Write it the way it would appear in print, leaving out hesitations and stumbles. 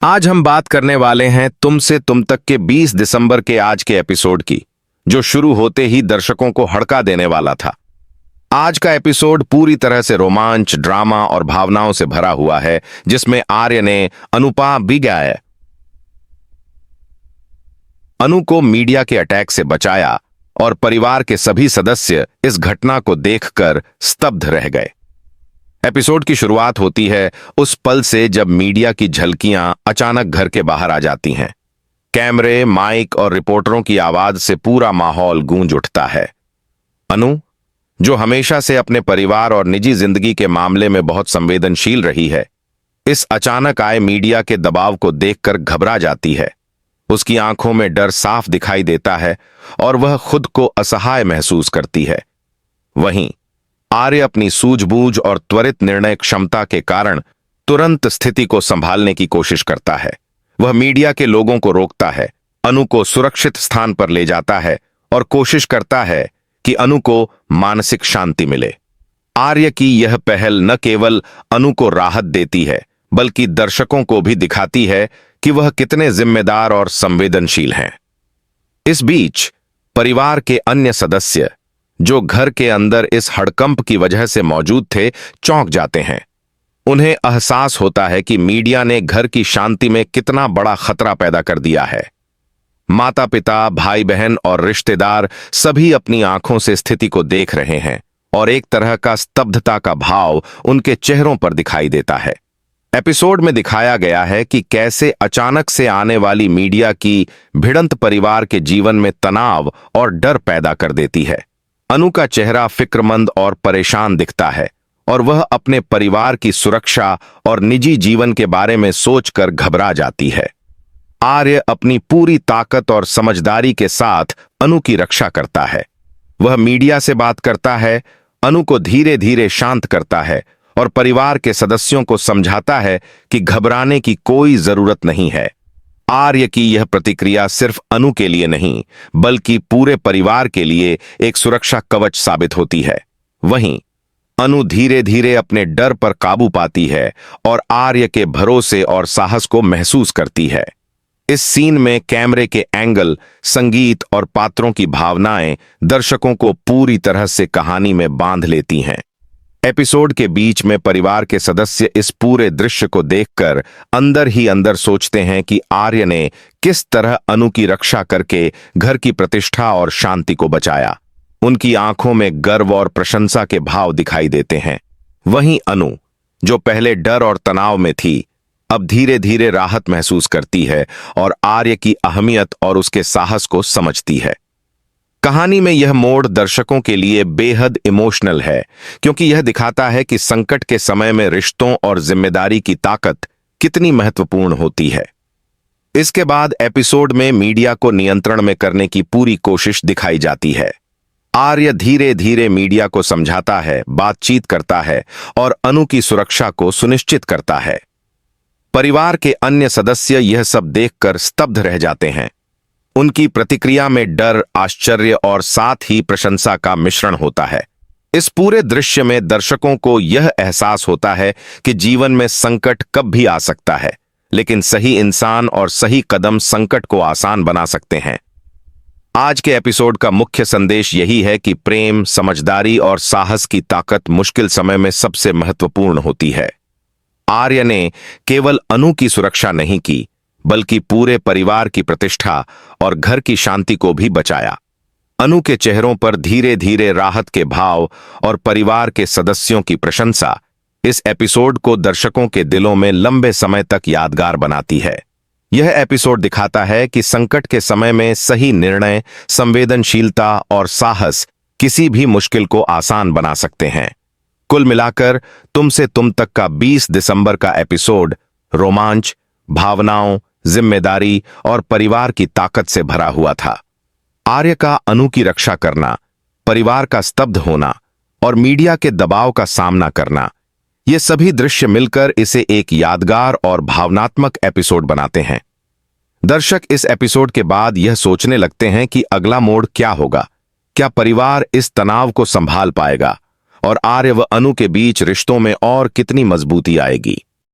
आज हम बात करने वाले हैं तुमसे तुम तक के 20 दिसंबर के आज के एपिसोड की, जो शुरू होते ही दर्शकों को हड़का देने वाला था। आज का एपिसोड पूरी तरह से रोमांच, ड्रामा और भावनाओं से भरा हुआ है, जिसमें आर्य ने अनुपा बिगाए अनु को मीडिया के अटैक से बचाया और परिवार के सभी सदस्य इस घटना को देखकर स्तब्ध रह गए। एपिसोड की शुरुआत होती है उस पल से जब मीडिया की झलकियां अचानक घर के बाहर आ जाती हैं। कैमरे, माइक और रिपोर्टरों की आवाज से पूरा माहौल गूंज उठता है। अनु, जो हमेशा से अपने परिवार और निजी जिंदगी के मामले में बहुत संवेदनशील रही है, इस अचानक आए मीडिया के दबाव को देखकर घबरा जाती है। उसकी आंखों में डर साफ दिखाई देता है और वह खुद को असहाय महसूस करती है। वहीं आर्य अपनी सूझबूझ और त्वरित निर्णय क्षमता के कारण तुरंत स्थिति को संभालने की कोशिश करता है। वह मीडिया के लोगों को रोकता है, अनु को सुरक्षित स्थान पर ले जाता है और कोशिश करता है कि अनु को मानसिक शांति मिले। आर्य की यह पहल न केवल अनु को राहत देती है, बल्कि दर्शकों को भी दिखाती है कि वह कितने जिम्मेदार और संवेदनशील हैं। इस बीच परिवार के अन्य सदस्य, जो घर के अंदर इस हड़कंप की वजह से मौजूद थे, चौंक जाते हैं। उन्हें एहसास होता है कि मीडिया ने घर की शांति में कितना बड़ा खतरा पैदा कर दिया है। माता पिता, भाई बहन और रिश्तेदार सभी अपनी आंखों से स्थिति को देख रहे हैं और एक तरह का स्तब्धता का भाव उनके चेहरों पर दिखाई देता है। एपिसोड में दिखाया गया है कि कैसे अचानक से आने वाली मीडिया की भिड़ंत परिवार के जीवन में तनाव और डर पैदा कर देती है। अनु का चेहरा फिक्रमंद और परेशान दिखता है और वह अपने परिवार की सुरक्षा और निजी जीवन के बारे में सोचकर घबरा जाती है। आर्य अपनी पूरी ताकत और समझदारी के साथ अनु की रक्षा करता है। वह मीडिया से बात करता है, अनु को धीरे धीरे शांत करता है और परिवार के सदस्यों को समझाता है कि घबराने की कोई जरूरत नहीं है। आर्य की यह प्रतिक्रिया सिर्फ अनु के लिए नहीं, बल्कि पूरे परिवार के लिए एक सुरक्षा कवच साबित होती है। वहीं अनु धीरे धीरे अपने डर पर काबू पाती है और आर्य के भरोसे और साहस को महसूस करती है। इस सीन में कैमरे के एंगल, संगीत और पात्रों की भावनाएं दर्शकों को पूरी तरह से कहानी में बांध लेती हैं। एपिसोड के बीच में परिवार के सदस्य इस पूरे दृश्य को देखकर अंदर ही अंदर सोचते हैं कि आर्य ने किस तरह अनु की रक्षा करके घर की प्रतिष्ठा और शांति को बचाया। उनकी आंखों में गर्व और प्रशंसा के भाव दिखाई देते हैं। वहीं अनु, जो पहले डर और तनाव में थी, अब धीरे धीरे राहत महसूस करती है और आर्य की अहमियत और उसके साहस को समझती है। कहानी में यह मोड़ दर्शकों के लिए बेहद इमोशनल है, क्योंकि यह दिखाता है कि संकट के समय में रिश्तों और जिम्मेदारी की ताकत कितनी महत्वपूर्ण होती है। इसके बाद एपिसोड में मीडिया को नियंत्रण में करने की पूरी कोशिश दिखाई जाती है। आर्य धीरे धीरे मीडिया को समझाता है, बातचीत करता है और अनु की सुरक्षा को सुनिश्चित करता है। परिवार के अन्य सदस्य यह सब देखकर स्तब्ध रह जाते हैं। उनकी प्रतिक्रिया में डर, आश्चर्य और साथ ही प्रशंसा का मिश्रण होता है। इस पूरे दृश्य में दर्शकों को यह एहसास होता है कि जीवन में संकट कब भी आ सकता है, लेकिन सही इंसान और सही कदम संकट को आसान बना सकते हैं। आज के एपिसोड का मुख्य संदेश यही है कि प्रेम, समझदारी और साहस की ताकत मुश्किल समय में सबसे महत्वपूर्ण होती है। आर्य ने केवल अनु की सुरक्षा नहीं की, बल्कि पूरे परिवार की प्रतिष्ठा और घर की शांति को भी बचाया। अनु के चेहरों पर धीरे धीरे राहत के भाव और परिवार के सदस्यों की प्रशंसा इस एपिसोड को दर्शकों के दिलों में लंबे समय तक यादगार बनाती है। यह एपिसोड दिखाता है कि संकट के समय में सही निर्णय, संवेदनशीलता और साहस किसी भी मुश्किल को आसान बना सकते हैं। कुल मिलाकर तुमसे तुम तक का 20 दिसंबर का एपिसोड रोमांच, भावनाओं, जिम्मेदारी और परिवार की ताकत से भरा हुआ था। आर्य का अनु की रक्षा करना, परिवार का स्तब्ध होना और मीडिया के दबाव का सामना करना, ये सभी दृश्य मिलकर इसे एक यादगार और भावनात्मक एपिसोड बनाते हैं। दर्शक इस एपिसोड के बाद यह सोचने लगते हैं कि अगला मोड़ क्या होगा। क्या परिवार इस तनाव को संभाल पाएगा और आर्य व अनु के बीच रिश्तों में और कितनी मजबूती आएगी।